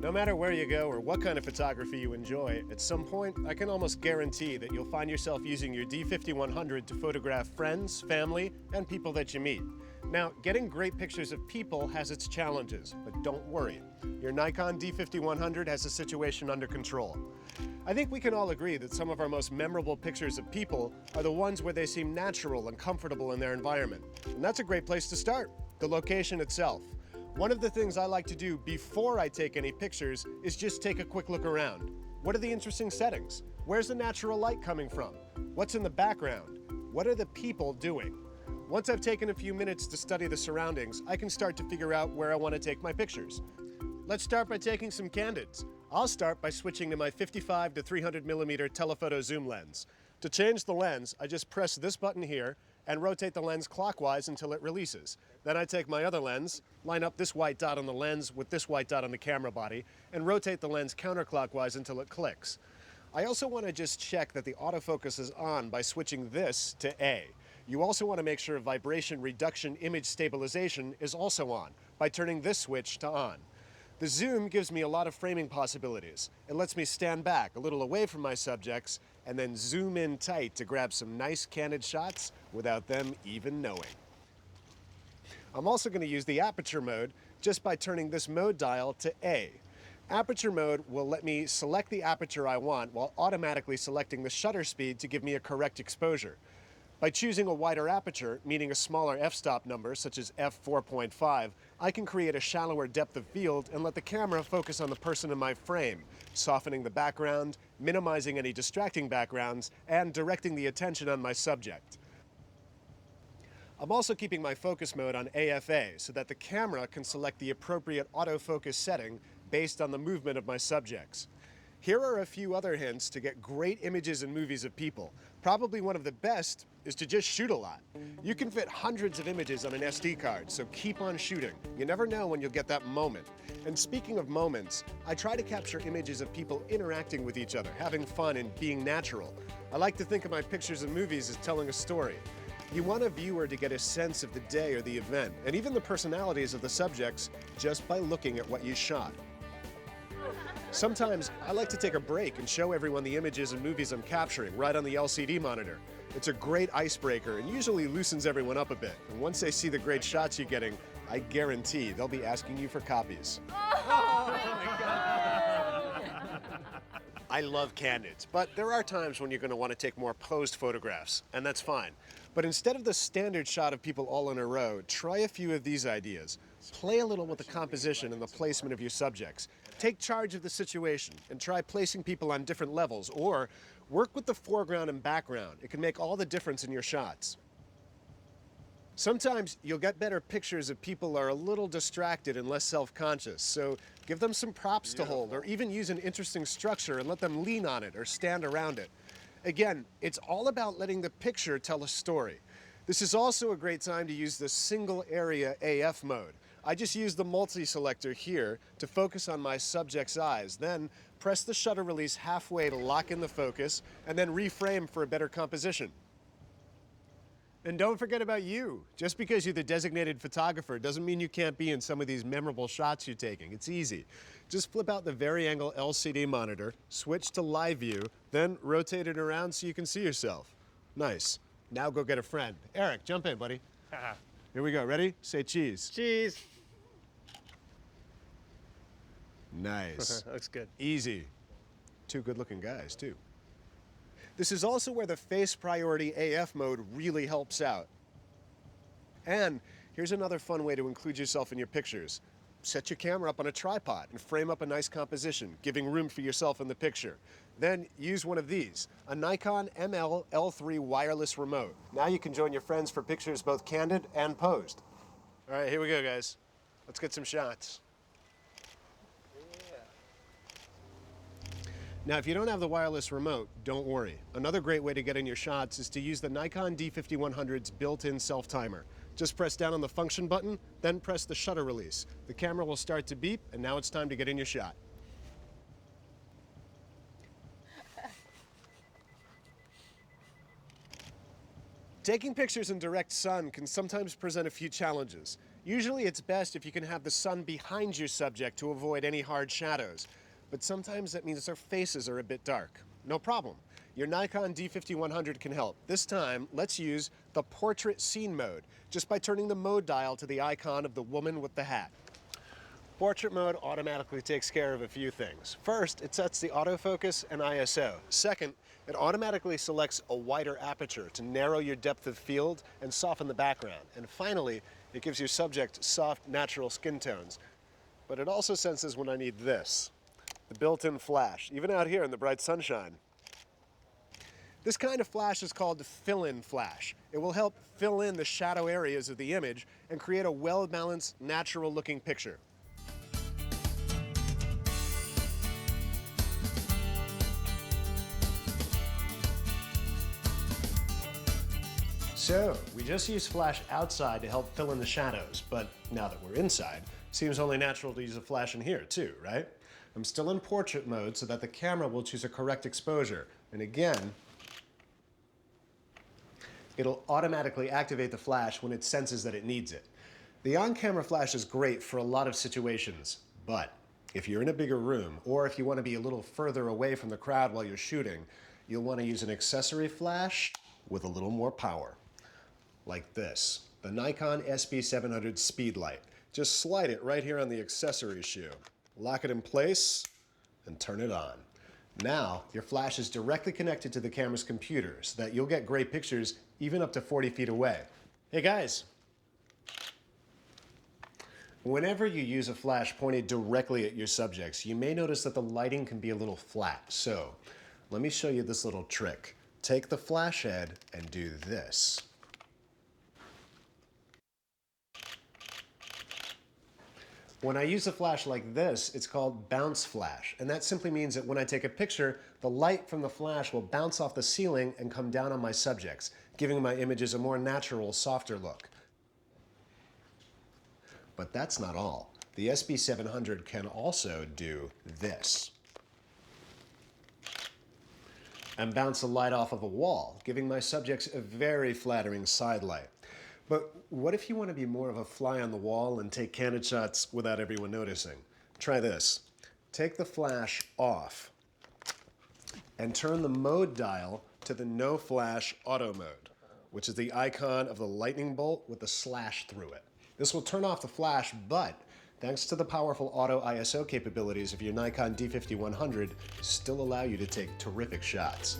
No matter where you go or what kind of photography you enjoy, at some point I can almost guarantee that you'll find yourself using your D5100 to photograph friends, family, and people that you meet. Now, getting great pictures of people has its challenges, but don't worry. Your Nikon D5100 has the situation under control. I think we can all agree that some of our most memorable pictures of people are the ones where they seem natural and comfortable in their environment. And that's a great place to start, the location itself. One of the things I like to do before I take any pictures is just take a quick look around. What are the interesting settings? Where's the natural light coming from? What's in the background? What are the people doing? Once I've taken a few minutes to study the surroundings, I can start to figure out where I want to take my pictures. Let's start by taking some candids. I'll start by switching to my 55 to 300 millimeter telephoto zoom lens. To change the lens, I just press this button here and rotate the lens clockwise until it releases. Then I take my other lens, line up this white dot on the lens with this white dot on the camera body, and rotate the lens counterclockwise until it clicks. I also want to just check that the autofocus is on by switching this to A. You also want to make sure vibration reduction image stabilization is also on by turning this switch to on. The zoom gives me a lot of framing possibilities. It lets me stand back a little away from my subjects and then zoom in tight to grab some nice candid shots without them even knowing. I'm also going to use the Aperture Mode just by turning this mode dial to A. Aperture Mode will let me select the aperture I want while automatically selecting the shutter speed to give me a correct exposure. By choosing a wider aperture, meaning a smaller f-stop number, such as f4.5, I can create a shallower depth of field and let the camera focus on the person in my frame, softening the background, minimizing any distracting backgrounds, and directing the attention on my subject. I'm also keeping my focus mode on AFA so that the camera can select the appropriate autofocus setting based on the movement of my subjects. Here are a few other hints to get great images and movies of people. Probably one of the best is to just shoot a lot. You can fit hundreds of images on an SD card, so keep on shooting. You never know when you'll get that moment. And speaking of moments, I try to capture images of people interacting with each other, having fun and being natural. I like to think of my pictures and movies as telling a story. You want a viewer to get a sense of the day or the event, and even the personalities of the subjects, just by looking at what you shot. Sometimes I like to take a break and show everyone the images and movies I'm capturing right on the LCD monitor. It's a great icebreaker and usually loosens everyone up a bit. And once they see the great shots you're getting, I guarantee they'll be asking you for copies. Oh my God! I love candids, but there are times when you're going to want to take more posed photographs, and that's fine. But instead of the standard shot of people all in a row, try a few of these ideas. Play a little with the composition and the placement of your subjects. Take charge of the situation and try placing people on different levels, or work with the foreground and background. It can make all the difference in your shots. Sometimes you'll get better pictures if people are a little distracted and less self-conscious, so give them some props to hold, or even use an interesting structure and let them lean on it or stand around it. Again, it's all about letting the picture tell a story. This is also a great time to use the single area AF mode. I just use the multi-selector here to focus on my subject's eyes, then press the shutter release halfway to lock in the focus, and then reframe for a better composition. And don't forget about you. Just because you're the designated photographer doesn't mean you can't be in some of these memorable shots you're taking. It's easy. Just flip out the vari-angle LCD monitor, switch to live view, then rotate it around so you can see yourself. Nice. Now go get a friend. Eric, jump in, buddy. Here we go. Ready? Say cheese. Cheese. Nice. Looks good. Easy. Two good-looking guys, too. This is also where the face priority AF mode really helps out. And here's another fun way to include yourself in your pictures. Set your camera up on a tripod and frame up a nice composition, giving room for yourself in the picture. Then use one of these, a Nikon ML L3 wireless remote. Now you can join your friends for pictures both candid and posed. All right, here we go, guys. Let's get some shots. Now, if you don't have the wireless remote, don't worry. Another great way to get in your shots is to use the Nikon D5100's built-in self-timer. Just press down on the function button, then press the shutter release. The camera will start to beep, and now it's time to get in your shot. Taking pictures in direct sun can sometimes present a few challenges. Usually it's best if you can have the sun behind your subject to avoid any hard shadows, but sometimes that means their faces are a bit dark. No problem. Your Nikon D5100 can help. This time, let's use the Portrait Scene Mode, just by turning the mode dial to the icon of the woman with the hat. Portrait Mode automatically takes care of a few things. First, it sets the autofocus and ISO. Second, it automatically selects a wider aperture to narrow your depth of field and soften the background. And finally, it gives your subject soft, natural skin tones. But it also senses when I need this, the built-in flash, even out here in the bright sunshine. This kind of flash is called fill-in flash. It will help fill in the shadow areas of the image and create a well-balanced, natural-looking picture. So, we just used flash outside to help fill in the shadows, but now that we're inside, seems only natural to use a flash in here too, right? I'm still in portrait mode so that the camera will choose a correct exposure, and again, it'll automatically activate the flash when it senses that it needs it. The on-camera flash is great for a lot of situations, but if you're in a bigger room, or if you want to be a little further away from the crowd while you're shooting, you'll want to use an accessory flash with a little more power. Like this, the Nikon SB700 Speedlight. Just slide it right here on the accessory shoe. Lock it in place and turn it on. Now, your flash is directly connected to the camera's computer so that you'll get great pictures even up to 40 feet away. Hey guys, whenever you use a flash pointed directly at your subjects, you may notice that the lighting can be a little flat. So, let me show you this little trick. Take the flash head and do this. When I use a flash like this, it's called bounce flash, and that simply means that when I take a picture, the light from the flash will bounce off the ceiling and come down on my subjects, giving my images a more natural, softer look. But that's not all. The SB700 can also do this. And bounce the light off of a wall, giving my subjects a very flattering side light. But what if you want to be more of a fly on the wall and take candid shots without everyone noticing? Try this. Take the flash off and turn the mode dial to the no flash auto mode, which is the icon of the lightning bolt with the slash through it. This will turn off the flash, but thanks to the powerful auto ISO capabilities of your Nikon D5100, still allow you to take terrific shots.